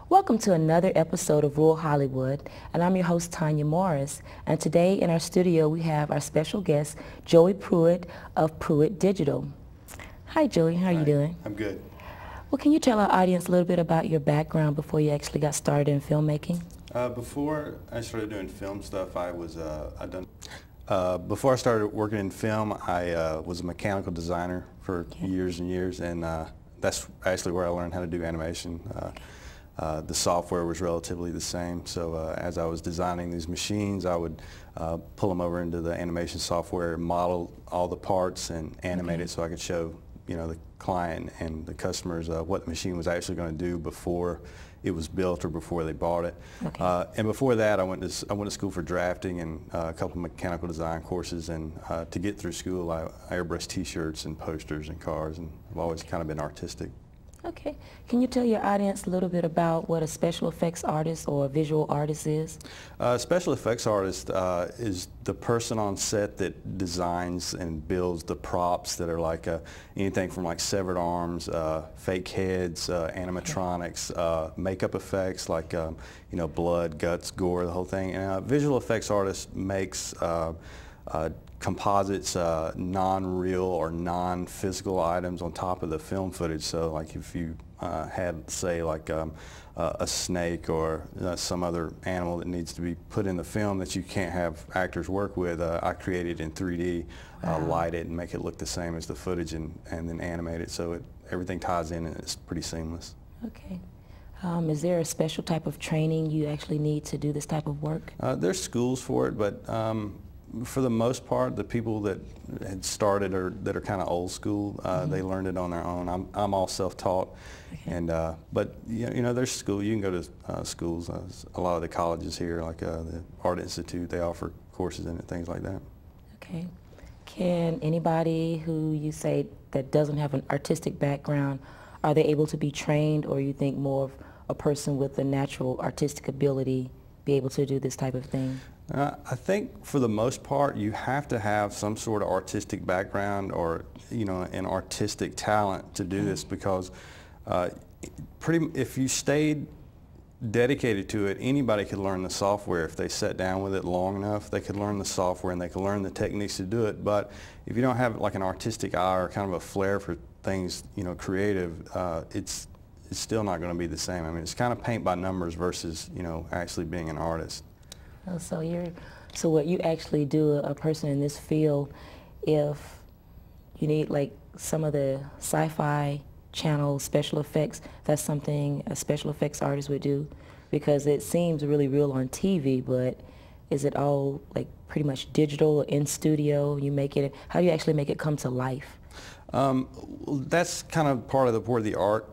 Welcome to another episode of Rural Hollywood, and I'm your host, Tanya Morris. And today in our studio we have our special guest, Joey Pruitt of Pruitt Digital. Hi, Joey. How are you doing? I'm good. Well, can you tell our audience a little bit about your background before you actually got started in filmmaking? Before I started doing film stuff, before I started working in film, I was a mechanical designer for years and years, and that's actually where I learned how to do animation. The software was relatively the same, so as I was designing these machines, I would pull them over into the animation software, model all the parts, and animate it so I could show, the client and the customers what the machine was actually going to do before it was built or before they bought it. And before that, I went to school for drafting and a couple of mechanical design courses. And to get through school, I airbrushed T-shirts and posters and cars, and I've always kind of been artistic. Okay. Can you tell your audience a little bit about what a special effects artist or a visual artist is? Special effects artist is the person on set that designs and builds the props that are like anything from like severed arms, fake heads, animatronics, makeup effects like blood, guts, gore, the whole thing. And a visual effects artist makes composites, non-real or non-physical items on top of the film footage. So like if you had, say, like a snake or some other animal that needs to be put in the film that you can't have actors work with, I create it in 3D, light it and make it look the same as the footage, and then animate it so everything ties in and it's pretty seamless. Okay. Is there a special type of training you actually need to do this type of work? There's schools for it, but for the most part, the people that had started or that are kind of old school, they learned it on their own. I'm all self-taught, and but there's school. You can go to schools. A lot of the colleges here, like the Art Institute, they offer courses in it, things like that. Okay. Can anybody who you say that doesn't have an artistic background, are they able to be trained, or you think more of a person with a natural artistic ability be able to do this type of thing? I think for the most part you have to have some sort of artistic background or an artistic talent to do this, because if you stayed dedicated to it, anybody could learn the software. If they sat down with it long enough, they could learn the software and they could learn the techniques to do it. But if you don't have like an artistic eye or kind of a flair for things creative, it's still not going to be the same. I mean, it's kind of paint by numbers versus actually being an artist. So what you actually do, a person in this field, if you need like some of the sci-fi channel special effects, that's something a special effects artist would do, because it seems really real on TV, but is it all like pretty much digital or in studio? You make it, how do you actually make it come to life? That's kind of part of where the art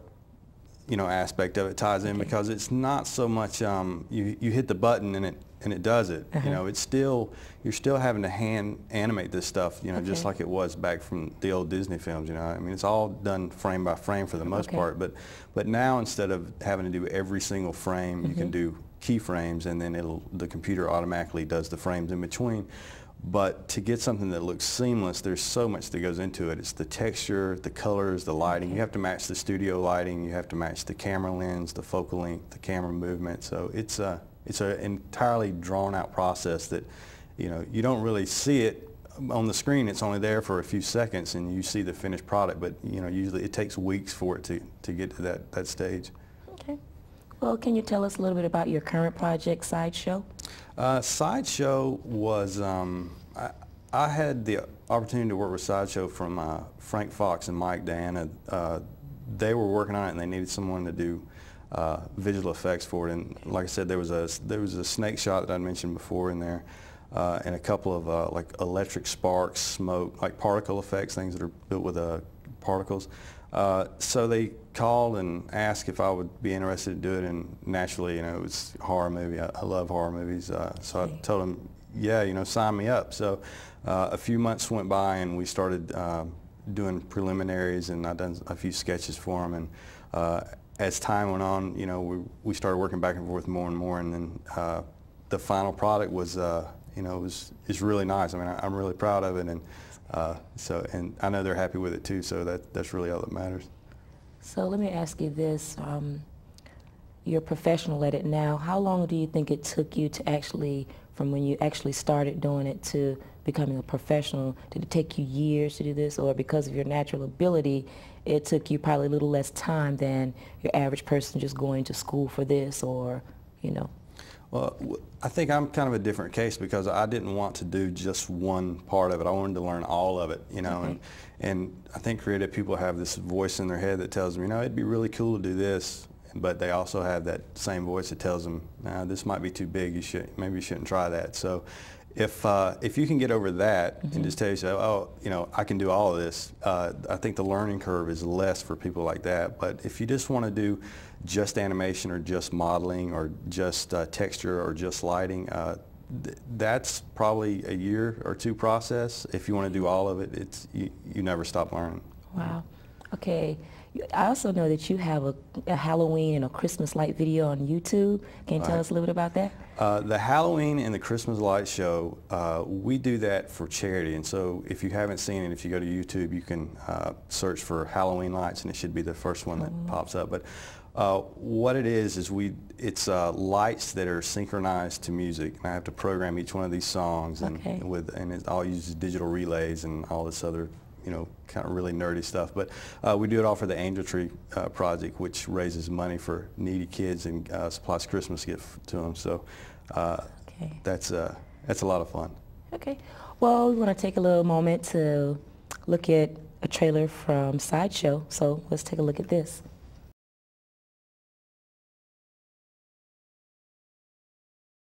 aspect of it ties in, because it's not so much you hit the button and it does it. It's still, you're still having to hand animate this stuff, just like it was back from the old Disney films. I mean, it's all done frame by frame for the most part, but now instead of having to do every single frame, you can do keyframes, and then the computer automatically does the frames in between. But to get something that looks seamless, there's so much that goes into it. It's the texture, the colors, the lighting. You have to match the studio lighting. You have to match the camera lens, the focal length, the camera movement. So it's an entirely drawn-out process that you don't really see it on the screen. It's only there for a few seconds, and you see the finished product. But usually it takes weeks for it to get to that stage. Okay. Well, can you tell us a little bit about your current project, Sideshow? Sideshow was, I had the opportunity to work with Sideshow from Frank Fox and Mike Diana. They were working on it, and they needed someone to do visual effects for it. And like I said, there was a snake shot that I mentioned before in there, and a couple of like electric sparks, smoke, like particle effects, things that are built with particles. So they called and asked if I would be interested in doing it, and naturally, it was a horror movie. I love horror movies, so I told them, yeah, sign me up. So a few months went by, and we started doing preliminaries, and I've done a few sketches for them. And as time went on, we started working back and forth more and more, and then the final product was, is really nice. I mean, I'm really proud of it, and and I know they're happy with it too. So that's really all that matters. So let me ask you this: you're a professional at it now. How long do you think it took you to actually, from when you actually started doing it to becoming a professional? Did it take you years to do this, or because of your natural ability, it took you probably a little less time than your average person just going to school for this, or, you know? Well, I think I'm kind of a different case because I didn't want to do just one part of it. I wanted to learn all of it, you know, Okay. and I think creative people have this voice in their head that tells them, you know, it'd be really cool to do this, but they also have that same voice that tells them, nah, this might be too big, maybe you shouldn't try that. So if you can get over that and just tell yourself, oh, you know, I can do all of this, I think the learning curve is less for people like that. But if you just want to do just animation or just modeling or just texture or just lighting, that's probably a year or two process. If you want to do all of it, you never stop learning. Wow. Okay. I also know that you have a Halloween and a Christmas light video on YouTube. Can you tell us a little bit about that? The Halloween and the Christmas light show, we do that for charity. And so if you haven't seen it, if you go to YouTube, you can search for Halloween lights, and it should be the first one that pops up. But what it is it's lights that are synchronized to music. And I have to program each one of these songs, and it all uses digital relays and all this other, you know, kind of really nerdy stuff. But we do it all for the Angel Tree Project, which raises money for needy kids and supplies Christmas gifts to them. So that's a lot of fun. Okay. Well, we want to take a little moment to look at a trailer from Sideshow. So let's take a look at this.